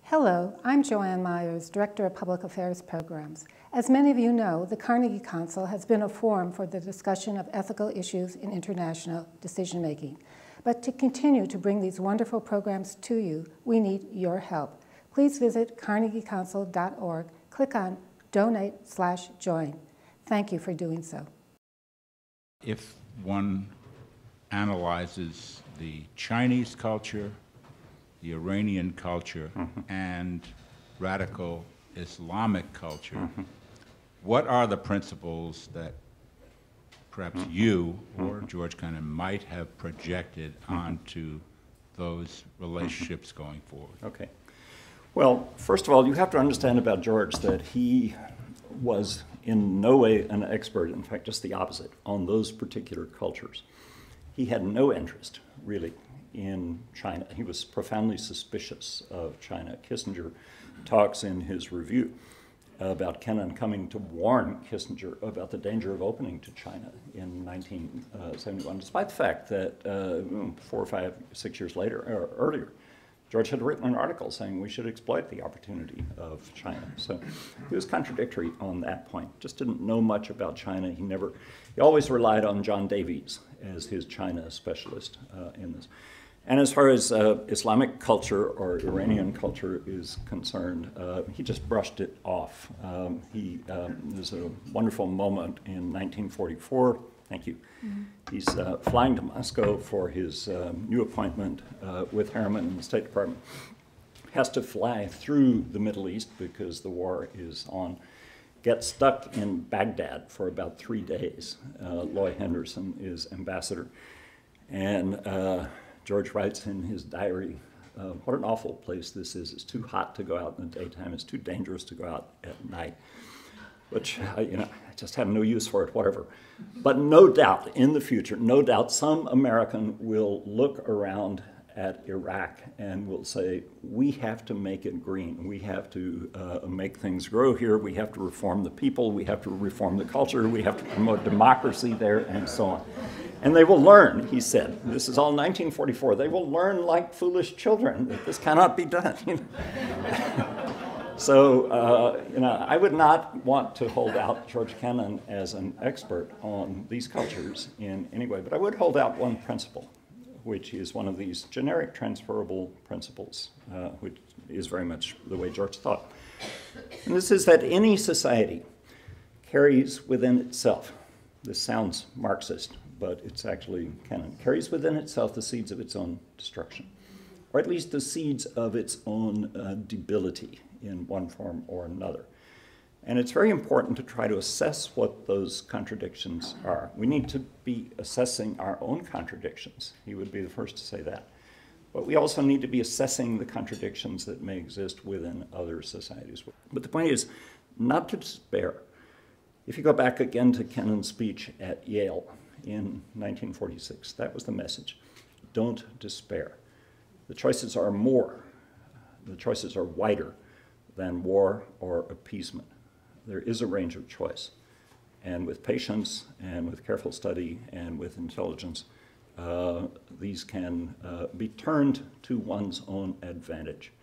Hello, I'm Joanne Myers, Director of Public Affairs Programs. As many of you know, the Carnegie Council has been a forum for the discussion of ethical issues in international decision-making. But to continue to bring these wonderful programs to you, we need your help. Please visit carnegiecouncil.org, click on Donate/Join. Thank you for doing so. If one analyzes the Chinese culture, the Iranian culture, and radical Islamic culture, what are the principles that perhaps you or George Kennan might have projected onto those relationships going forward? Okay. Well, first of all, you have to understand about George that he was in no way an expert, in fact, just the opposite, on those particular cultures. He had no interest, really, in China. He was profoundly suspicious of China. Kissinger talks in his review about Kennan coming to warn Kissinger about the danger of opening to China in 1971, despite the fact that 4 or 5, 6 years later, or earlier, George had written an article saying we should exploit the opportunity of China. So he was contradictory on that point. Just didn't know much about China. He always relied on John Davies as his China specialist in this. And as far as Islamic culture or Iranian culture is concerned, he just brushed it off. There's a wonderful moment in 1944. Thank you. He's flying to Moscow for his new appointment with Harriman in the State Department. Has to fly through the Middle East because the war is on. Gets stuck in Baghdad for about 3 days. Loy Henderson is ambassador. And George writes in his diary, what an awful place this is. It's too hot to go out in the daytime. It's too dangerous to go out at night. Which, I just have no use for it, whatever. But no doubt, in the future, no doubt some American will look around at Iraq and will say, we have to make it green. We have to make things grow here. We have to reform the people. We have to reform the culture. We have to promote democracy there, and so on. And they will learn, he said. This is all 1944. They will learn like foolish children that this cannot be done. So, I would not want to hold out George Kennan as an expert on these cultures in any way, but I would hold out one principle, which is one of these generic transferable principles, which is very much the way George thought. And this is that any society carries within itself, this sounds Marxist, but it's actually Kennan, carries within itself the seeds of its own destruction, or at least the seeds of its own debility in one form or another. And it's very important to try to assess what those contradictions are. We need to be assessing our own contradictions. He would be the first to say that. But we also need to be assessing the contradictions that may exist within other societies. But the point is not to despair. If you go back again to Kennan's speech at Yale in 1946, that was the message. Don't despair. The choices are more. The choices are wider than war or appeasement. There is a range of choice. And with patience and with careful study and with intelligence, these can be turned to one's own advantage.